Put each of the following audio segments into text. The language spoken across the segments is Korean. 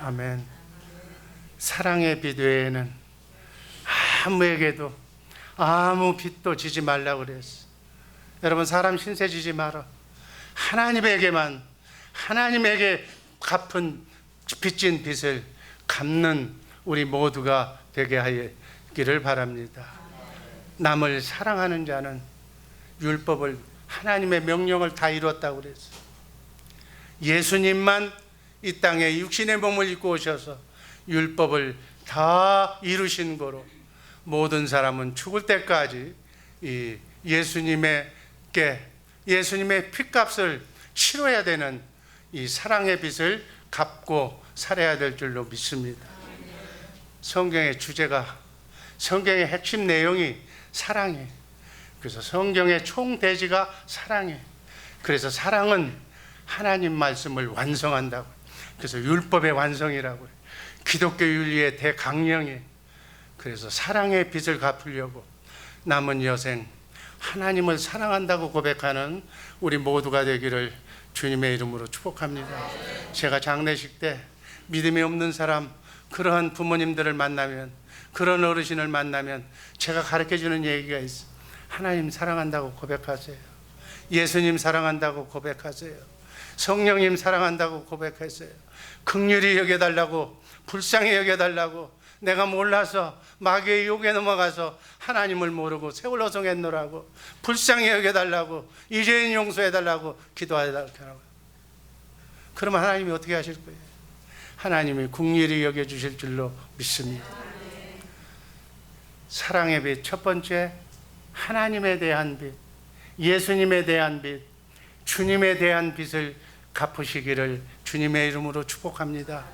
아멘. 사랑의 빛 외에는 아무에게도 아무 빛도 지지 말라고 그랬어. 여러분, 사람 신세 지지 마라. 하나님에게만, 하나님에게 갚은 빚진 빚을 갚는 우리 모두가 되게 하기를 바랍니다. 남을 사랑하는 자는 율법을, 하나님의 명령을 다 이뤘다고 그랬어. 예수님만 이 땅에 육신의 몸을 입고 오셔서 율법을 다 이루신 거로 모든 사람은 죽을 때까지 이 예수님의 핏값을 치러야 되는 이 사랑의 빚을 갚고 살아야 될 줄로 믿습니다. 성경의 주제가, 성경의 핵심 내용이 사랑이에요. 그래서 성경의 총대지가 사랑이에요. 그래서 사랑은 하나님 말씀을 완성한다고. 그래서 율법의 완성이라고 해요. 기독교 윤리의 대강령이에요. 그래서 사랑의 빚을 갚으려고 남은 여생 하나님을 사랑한다고 고백하는 우리 모두가 되기를 주님의 이름으로 축복합니다. 제가 장례식 때 믿음이 없는 사람, 그러한 부모님들을 만나면, 그런 어르신을 만나면 제가 가르쳐주는 얘기가 있어요. 하나님 사랑한다고 고백하세요. 예수님 사랑한다고 고백하세요. 성령님 사랑한다고 고백하세요. 긍휼히 여겨달라고, 불쌍히 여겨달라고, 내가 몰라서 마귀의 유혹에 넘어가서 하나님을 모르고 세월호송했노라고 불쌍히 여겨달라고, 이죄인 용서해달라고 기도해달라고. 그러면 하나님이 어떻게 하실 거예요? 하나님이 긍휼히 여겨주실 줄로 믿습니다. 사랑의 빛, 첫 번째, 하나님에 대한 빛, 예수님에 대한 빛, 주님에 대한 빛을 갚으시기를 주님의 이름으로 축복합니다.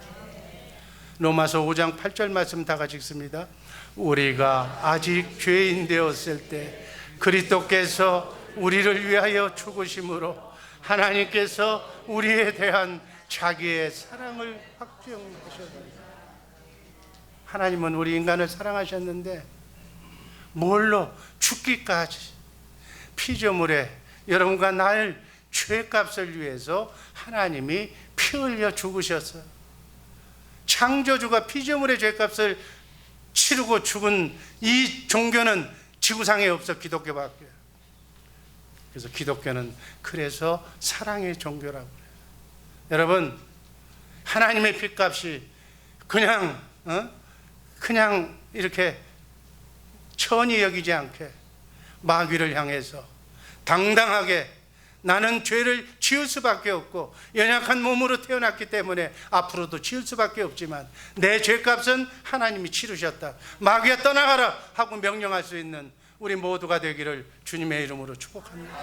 로마서 5장 8절 말씀 다 같이 읽습니다. 우리가 아직 죄인 되었을 때 그리스도께서 우리를 위하여 죽으심으로 하나님께서 우리에 대한 자기의 사랑을 확증하셨습니다. 하나님은 우리 인간을 사랑하셨는데 뭘로? 죽기까지 피조물에 여러분과 나를 죄값을 위해서 하나님이 피 흘려 죽으셨어요. 창조주가 피조물의 죄값을 치르고 죽은 이 종교는 지구상에 없어, 기독교밖에. 그래서 기독교는 그래서 사랑의 종교라고 그래요. 여러분, 하나님의 핏값이 그냥 이렇게 천히 여기지 않게 마귀를 향해서 당당하게 나는 죄를 지을 수밖에 없고 연약한 몸으로 태어났기 때문에 앞으로도 지을 수밖에 없지만 내 죄값은 하나님이 치르셨다, 마귀야 떠나가라 하고 명령할 수 있는 우리 모두가 되기를 주님의 이름으로 축복합니다.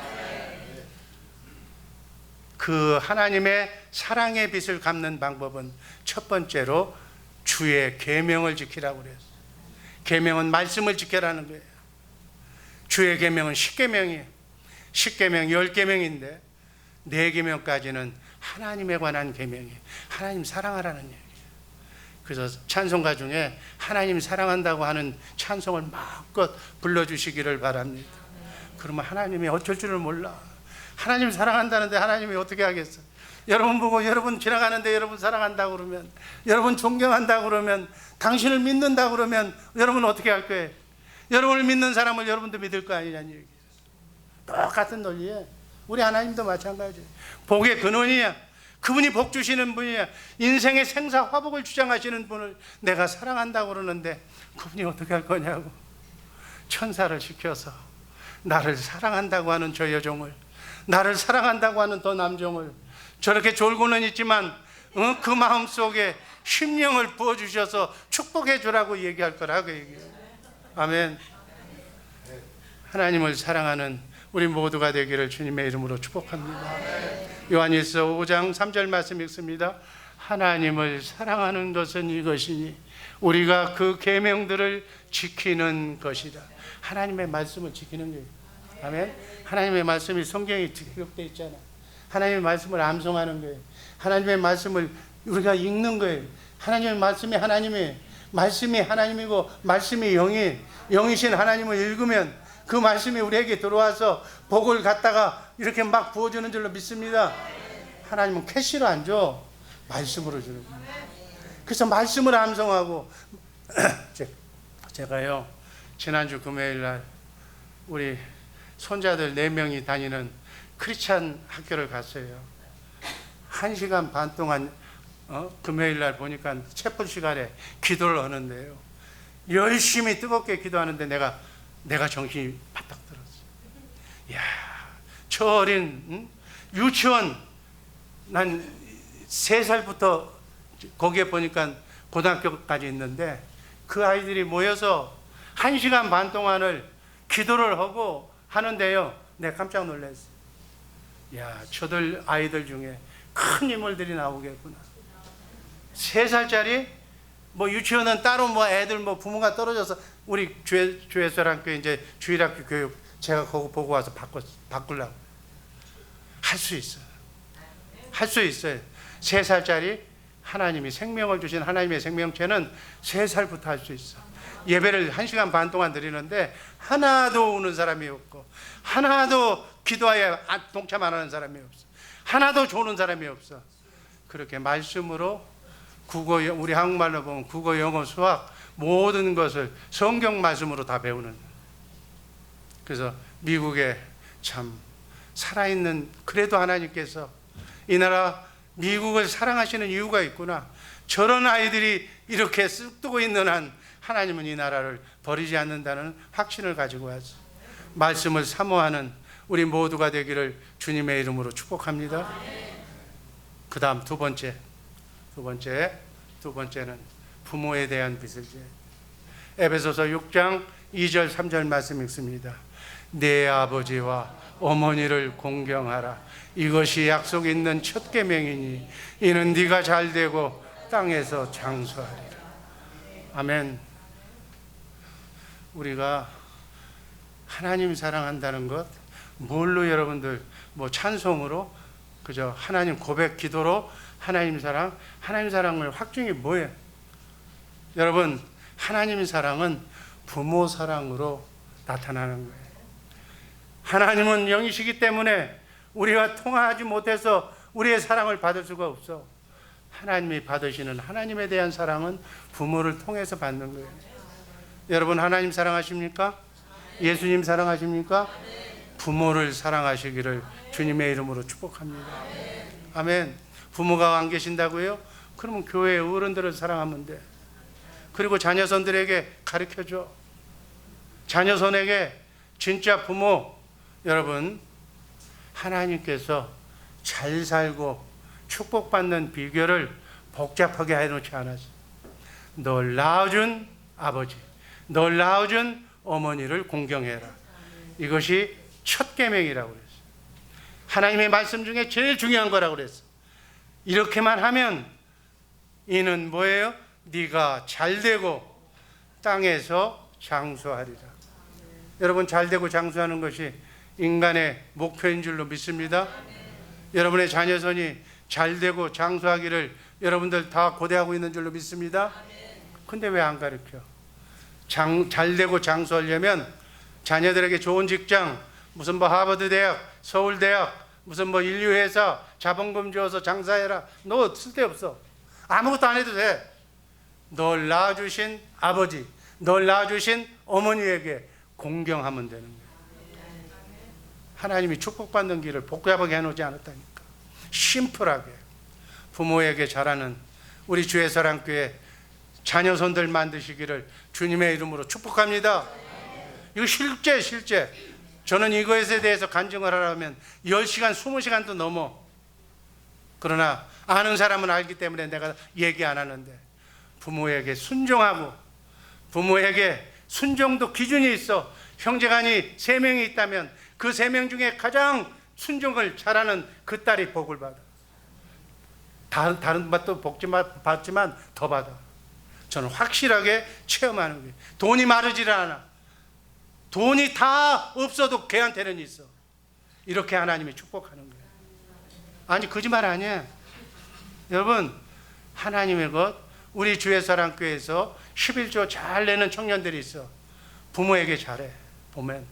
그 하나님의 사랑의 빛을 갚는 방법은 첫 번째로 주의 계명을 지키라고 그랬어요. 계명은 말씀을 지켜라는 거예요. 주의 계명은 10계명이에요. 10계명, 10계명인데 4계명까지는 하나님에 관한 계명이에요. 하나님 사랑하라는 얘기예요. 그래서 찬송가 중에 하나님 사랑한다고 하는 찬송을 마음껏 불러주시기를 바랍니다. 그러면 하나님이 어쩔 줄을 몰라. 하나님 사랑한다는데 하나님이 어떻게 하겠어? 여러분 보고 여러분 지나가는데 여러분 사랑한다고 그러면, 여러분 존경한다고 그러면, 당신을 믿는다고 그러면 여러분은 어떻게 할 거예요? 여러분을 믿는 사람을 여러분도 믿을 거 아니냐는 얘기예요. 똑같은 논리에 우리 하나님도 마찬가지예요. 복의 근원이야. 그분이 복 주시는 분이야. 인생의 생사 화복을 주장하시는 분을 내가 사랑한다고 그러는데 그분이 어떻게 할 거냐고. 천사를 시켜서 나를 사랑한다고 하는 저 여종을, 나를 사랑한다고 하는 저 남종을 저렇게 졸고는 있지만 그 마음속에 심령을 부어주셔서 축복해 주라고 얘기할 거라고 얘기해요. 아멘. 하나님을 사랑하는 우리 모두가 되기를 주님의 이름으로 축복합니다. 요한일서 5장 3절 말씀 읽습니다. 하나님을 사랑하는 것은 이것이니 우리가 그 계명들을 지키는 것이다. 하나님의 말씀을 지키는 거예요. 아멘. 하나님의 말씀이 성경에 기록되어 있잖아. 하나님의 말씀을 암송하는 거예요. 하나님의 말씀을 우리가 읽는 거예요. 하나님의 말씀이 하나님이에요. 말씀이 하나님이고 말씀이 영이에요. 영이신 하나님을 읽으면 그 말씀이 우리에게 들어와서 복을 갖다가 이렇게 막 부어주는 줄로 믿습니다. 하나님은 캐시로 안 줘. 말씀으로 주는 거예요. 그래서 말씀을 암송하고 제가요 지난주 금요일 날 우리 손자들 4명이 다니는 크리스찬 학교를 갔어요. 1시간 반 동안 금요일 날 보니까 채플 시간에 기도를 하는데요. 열심히 뜨겁게 기도하는데 내가 정신이 바짝 들었어요. 이야, 저 어린 유치원 난 3살부터 거기에 보니까 고등학교까지 있는데 그 아이들이 모여서 1시간 반 동안을 기도를 하고 하는데요. 내가 깜짝 놀랐어요. 야, 저들 아이들 중에 큰 인물들이 나오겠구나. 3살짜리 뭐 유치원은 따로 뭐 애들 뭐 부모가 떨어져서 우리 주예수랑교 이제 주일학교 교육 제가 그거 보고 와서 바꾸려고 할 수 있어요. 할 수 있어요. 3살짜리 하나님이 생명을 주신 하나님의 생명체는 3살부터 할 수 있어. 예배를 1시간 반 동안 드리는데 하나도 우는 사람이 없고 하나도 기도하여 동참 안 하는 사람이 없어. 하나도 조는 사람이 없어. 그렇게 말씀으로 국어, 우리 한국말로 보면 국어, 영어, 수학 모든 것을 성경 말씀으로 다 배우는. 그래서 미국에 참 살아있는, 그래도 하나님께서 이 나라 미국을 사랑하시는 이유가 있구나. 저런 아이들이 이렇게 쓱뜨고 있는 한 하나님은 이 나라를 버리지 않는다는 확신을 가지고 와서 말씀을 사모하는 우리 모두가 되기를 주님의 이름으로 축복합니다. 그 다음 두 번째는 부모에 대한 빚을 져야 돼. 에베소서 6장 2절 3절 말씀 읽습니다. 내 아버지와 어머니를 공경하라. 이것이 약속 있는 첫 계명이니 이는 네가 잘되고 땅에서 장수하리라. 아멘. 우리가 하나님 사랑한다는 것 뭘로 여러분들 뭐 찬송으로 그저 하나님 고백 기도로 하나님 사랑을 확증이 뭐예요? 여러분 하나님 사랑은 부모 사랑으로 나타나는 거예요. 하나님은 영이시기 때문에 우리가 통하지 못해서 우리의 사랑을 받을 수가 없어. 하나님이 받으시는 하나님에 대한 사랑은 부모를 통해서 받는 거예요. 여러분 하나님 사랑하십니까? 예수님 사랑하십니까? 부모를 사랑하시기를 주님의 이름으로 축복합니다. 아멘. 부모가 안 계신다고요? 그러면 교회의 어른들을 사랑하면 돼. 그리고 자녀손들에게 가르쳐줘. 자녀손에게 진짜 부모, 여러분 하나님께서 잘 살고 축복받는 비결을 복잡하게 해놓지 않았어요. 널 낳아준 아버지, 널 낳아준 어머니를 공경해라. 이것이 첫 계명이라고 그랬어요. 하나님의 말씀 중에 제일 중요한 거라고 그랬어요. 이렇게만 하면 이는 뭐예요? 네가 잘되고 땅에서 장수하리라. 여러분 잘되고 장수하는 것이 인간의 목표인 줄로 믿습니다. 여러분의 자녀선이 잘되고 장수하기를 여러분들 다 고대하고 있는 줄로 믿습니다. 근데 왜 안 가르쳐? 잘되고 장수하려면 자녀들에게 좋은 직장, 무슨 뭐 하버드 대학, 서울 대학, 무슨 뭐 인류회사 자본금 주어서 장사해라. 너 쓸데없어. 아무것도 안 해도 돼. 널 낳아주신 아버지, 널 낳아주신 어머니에게 공경하면 되는 거예요. 하나님이 축복받는 길을 복잡하게 해놓지 않았다니까. 심플하게 부모에게 잘하는 우리 주의 사랑교회 자녀손들 만드시기를 주님의 이름으로 축복합니다. 이거 실제 저는 이것에 대해서 간증을 하려면 10시간 20시간도 넘어. 그러나 아는 사람은 알기 때문에 내가 얘기 안 하는데 부모에게 순종하고, 부모에게 순종도 기준이 있어. 형제간이 3명이 있다면 그 3명 중에 가장 순종을 잘하는 그 딸이 복을 받아. 다른 맛도 받지만 더 받아. 저는 확실하게 체험하는 거예요. 돈이 마르질 않아. 돈이 다 없어도 걔한테는 있어. 이렇게 하나님이 축복하는 거예요. 아니 거짓말 아니에요. 여러분 하나님의 것, 우리 주의 사랑교회에서 11조 잘 내는 청년들이 있어. 부모에게 잘해. 보면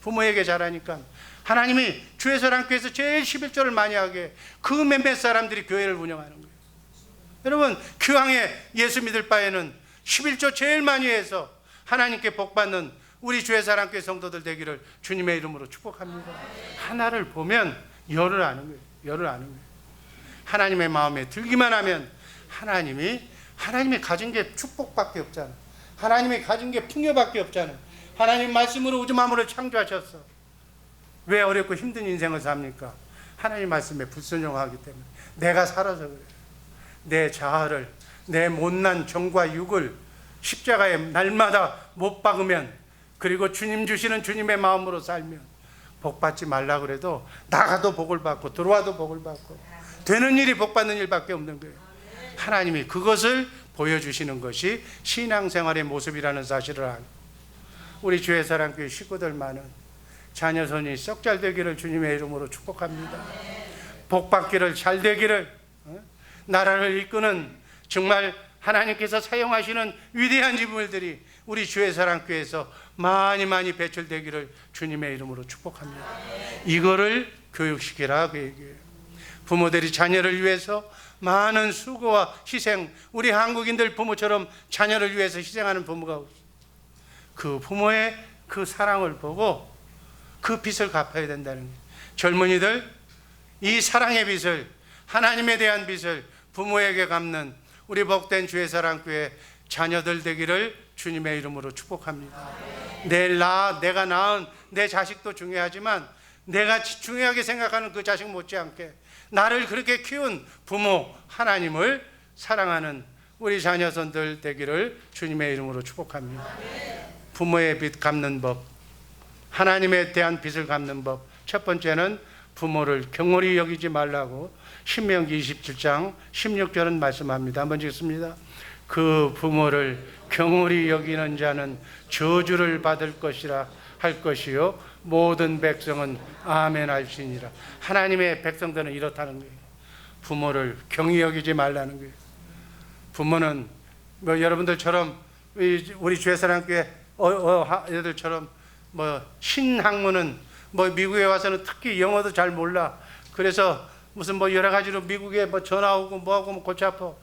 부모에게 잘하니까 하나님이 주의 사랑교회에서 제일 11조를 많이 하게 그 몇몇 사람들이 교회를 운영하는 거예요. 여러분, 교황에 예수 믿을 바에는 11조 제일 많이 해서 하나님께 복받는 우리 주의 사랑교회 성도들 되기를 주님의 이름으로 축복합니다. 하나를 보면 열을 아는 거예요. 열을 아는 거예요. 하나님의 마음에 들기만 하면 하나님이 가진 게 축복밖에 없잖아. 하나님이 가진 게 풍요밖에 없잖아. 하나님 말씀으로 우주 만물을 창조하셨어. 왜 어렵고 힘든 인생을 삽니까? 하나님 말씀에 불순종하기 때문에. 내가 살아서 그래요. 내 자아를, 내 못난 정과 육을 십자가에 날마다 못 박으면, 그리고 주님 주시는 주님의 마음으로 살면 복받지 말라 그래도 나가도 복을 받고 들어와도 복을 받고 되는 일이 복받는 일밖에 없는 거예요. 하나님이 그것을 보여주시는 것이 신앙생활의 모습이라는 사실을 알고, 우리 주의 사랑교회 식구들만은 자녀손이 썩 잘 되기를 주님의 이름으로 축복합니다. 복받기를, 잘 되기를, 나라를 이끄는 정말 하나님께서 사용하시는 위대한 인물들이 우리 주의 사랑교회에서 많이 배출되기를 주님의 이름으로 축복합니다. 이거를 교육시키라 그 얘기예요. 부모들이 자녀를 위해서 많은 수고와 희생, 우리 한국인들 부모처럼 자녀를 위해서 희생하는 부모가 없어요. 그 부모의 그 사랑을 보고 그 빚을 갚아야 된다는 거예요. 젊은이들, 이 사랑의 빚을, 하나님에 대한 빚을 부모에게 갚는 우리 복된 주의 사랑교회 자녀들 되기를 주님의 이름으로 축복합니다. 내가 낳은 내 자식도 중요하지만 내가 중요하게 생각하는 그 자식 못지않게 나를 그렇게 키운 부모 하나님을 사랑하는 우리 자녀손들 되기를 주님의 이름으로 축복합니다. 부모의 빚 갚는 법, 하나님에 대한 빚을 갚는 법. 첫 번째는 부모를 경홀히 여기지 말라고 신명기 27장 16절은 말씀합니다. 한번 읽습니다. 그 부모를 경홀히 여기는 자는 저주를 받을 것이라 할 것이요 모든 백성은 아멘 할지니라. 하나님의 백성들은 이렇다는 거예요. 부모를 경히 여기지 말라는 거예요. 부모는 뭐 여러분들처럼 우리 주의 사랑교회 애들처럼 뭐 신학문은 뭐 미국에 와서는 특히 영어도 잘 몰라. 그래서 무슨 뭐 여러 가지로 미국에 뭐 전화 오고 뭐하고 뭐 골치 아파.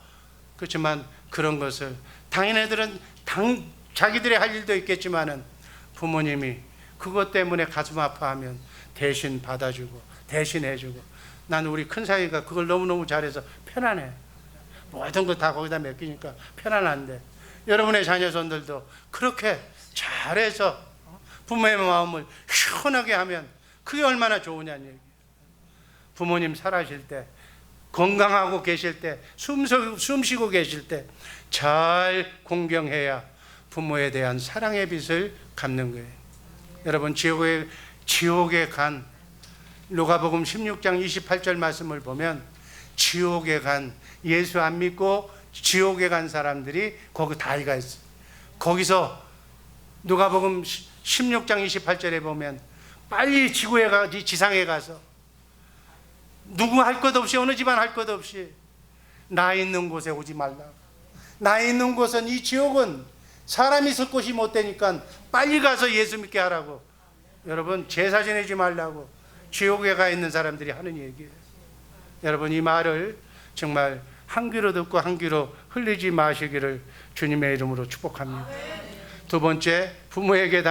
그렇지만 그런 것을 당연 애들은 자기들이 할 일도 있겠지만은 부모님이 그것 때문에 가슴 아파하면 대신 받아주고 대신 해주고, 난 우리 큰사위가 그걸 너무너무 잘해서 편안해. 모든 거 다 거기다 맡기니까 편안한데, 여러분의 자녀손들도 그렇게 잘해서 부모의 마음을 시원하게 하면 그게 얼마나 좋으냐는 얘기예요. 부모님 살아실 때, 건강하고 계실 때, 숨 쉬고 계실 때 잘 공경해야 부모에 대한 사랑의 빚을 갚는 거예요. 여러분, 지옥에 간 누가복음 16장 28절 말씀을 보면 지옥에 간, 예수 안 믿고 지옥에 간 사람들이 거기 다 가 있어요. 거기서 누가복음 16장 28절에 보면 빨리 지상에 가서 누구 할 것 없이, 어느 집안 할 것 없이 나 있는 곳에 오지 말라. 나 있는 곳은, 이 지옥은 사람이 있을 곳이 못 되니까 빨리 가서 예수 믿게 하라고. 여러분, 제사 지내지 말라고 지옥에 가 있는 사람들이 하는 얘기예요. 여러분, 이 말을 정말 한 귀로 듣고 한 귀로 흘리지 마시기를 주님의 이름으로 축복합니다. 두 번째, 부모에게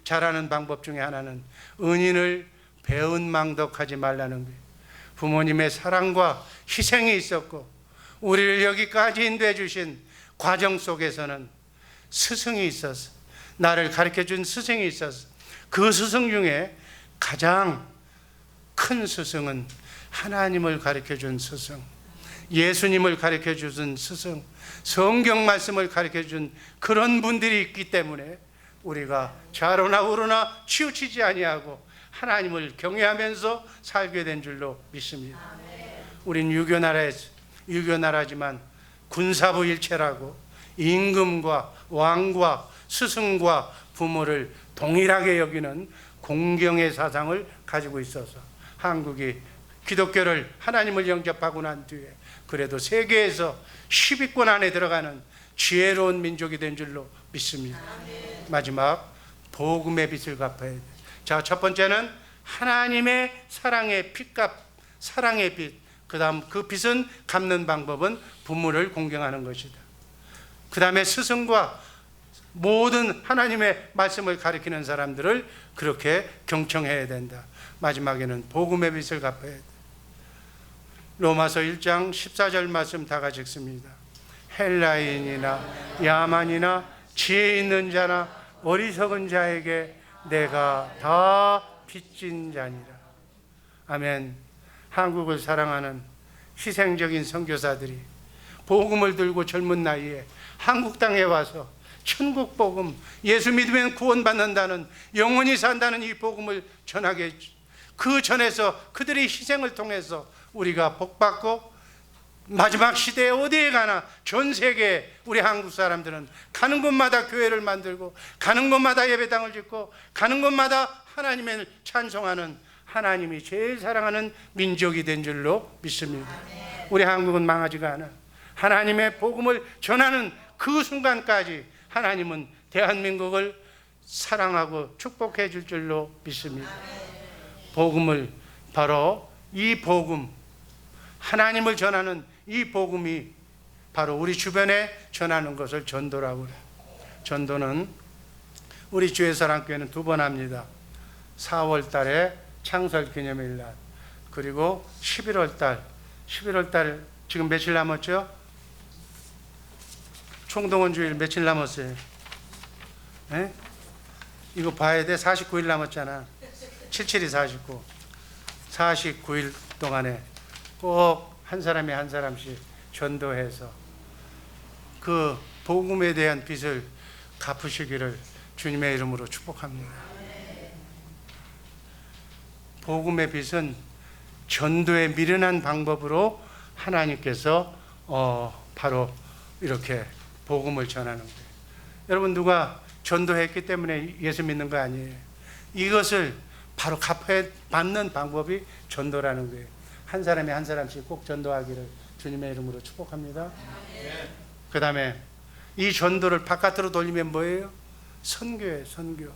잘하는 방법 중에 하나는 은인을 배은망덕하지 말라는 거예요. 부모님의 사랑과 희생이 있었고 우리를 여기까지 인도해 주신 과정 속에서는 스승이 있어서, 나를 가르쳐준 스승이 있어서, 그 스승 중에 가장 큰 스승은 하나님을 가르쳐준 스승, 예수님을 가르쳐준 스승, 성경 말씀을 가르쳐준 그런 분들이 있기 때문에 우리가 좌로나 우로나 치우치지 아니하고 하나님을 경외하면서 살게 된 줄로 믿습니다. 우린 유교나라지만 군사부 일체라고 임금과 왕과 스승과 부모를 동일하게 여기는 공경의 사상을 가지고 있어서 한국이 기독교를, 하나님을 영접하고 난 뒤에 그래도 세계에서 10위권 안에 들어가는 지혜로운 민족이 된 줄로 믿습니다. 마지막, 복음의 빚을 갚아야 돼요. 자, 첫 번째는 하나님의 사랑의 빚값, 사랑의 빚, 그 다음 그 빚은 갚는 방법은 부모를 공경하는 것이다. 그 다음에 스승과 모든 하나님의 말씀을 가리키는 사람들을 그렇게 경청해야 된다. 마지막에는 복음의 빚을 갚아야 돼. 로마서 1장 14절 말씀 다 같이 읽습니다. 헬라인이나 야만이나 지혜 있는 자나 어리석은 자에게 내가 다 빚진 자니라. 아멘. 한국을 사랑하는 희생적인 선교사들이 복음을 들고 젊은 나이에 한국 땅에 와서 천국 복음, 예수 믿으면 구원받는다는, 영원히 산다는 이 복음을 전하게 했죠. 그 전에서 그들의 희생을 통해서 우리가 복받고 마지막 시대에 어디에 가나 전 세계 우리 한국 사람들은 가는 곳마다 교회를 만들고 가는 곳마다 예배당을 짓고 가는 곳마다 하나님을 찬송하는, 하나님이 제일 사랑하는 민족이 된 줄로 믿습니다. 우리 한국은 망하지가 않아. 하나님의 복음을 전하는 그 순간까지 하나님은 대한민국을 사랑하고 축복해 줄 줄로 믿습니다. 복음을, 바로 이 복음, 하나님을 전하는 이 복음이 바로 우리 주변에 전하는 것을 전도라고 그래요. 전도는 우리 주의사랑교회는 2번 합니다. 4월 달에 창설 기념일 날, 그리고 11월 달 지금 며칠 남았죠? 총동원 주일 며칠 남았어요? 에? 이거 봐야 돼. 49일 남았잖아. 77이 49. 49일 동안에 꼭 한 사람이 한 사람씩 전도해서 그 복음에 대한 빚을 갚으시기를 주님의 이름으로 축복합니다. 복음의 빚은 전도의 미련한 방법으로 하나님께서 바로 이렇게 복음을 전하는 거예요. 여러분, 누가 전도했기 때문에 예수 믿는 거 아니에요. 이것을 바로 받는 방법이 전도라는 거예요. 한 사람이 한 사람씩 꼭 전도하기를 주님의 이름으로 축복합니다. 그 다음에 이 전도를 바깥으로 돌리면 뭐예요? 선교예요. 선교.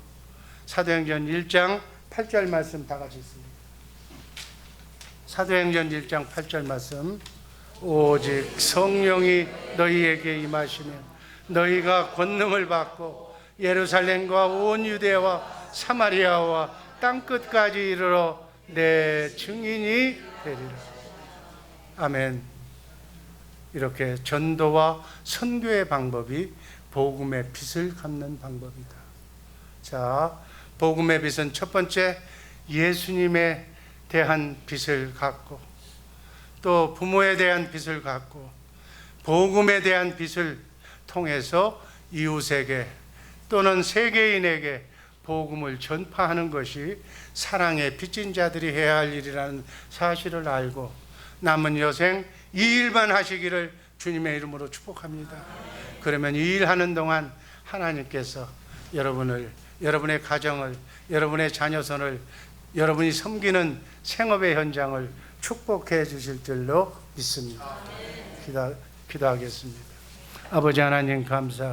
사도행전 1장 8절 말씀 다 같이 있습니다. 사도행전 1장 8절 말씀. 오직 성령이 너희에게 임하시면 너희가 권능을 받고 예루살렘과 온 유대와 사마리아와 땅끝까지 이르러 내 증인이 되리라. 아멘. 이렇게 전도와 선교의 방법이 복음의 빚을 갚는 방법이다. 자, 복음의 빚은 첫 번째 예수님에 대한 빚을 갚고, 또 부모에 대한 빚을 갚고, 복음에 대한 빚을 통해서 이웃에게 또는 세계인에게 복음을 전파하는 것이 사랑의 빚진 자들이 해야 할 일이라는 사실을 알고 남은 여생 이 일만 하시기를 주님의 이름으로 축복합니다. 그러면 이 일하는 동안 하나님께서 여러분을, 여러분의 가정을, 여러분의 자녀선을, 여러분이 섬기는 생업의 현장을 축복해 주실 줄로 믿습니다. 기도하겠습니다. 아버지 하나님 감사합니다.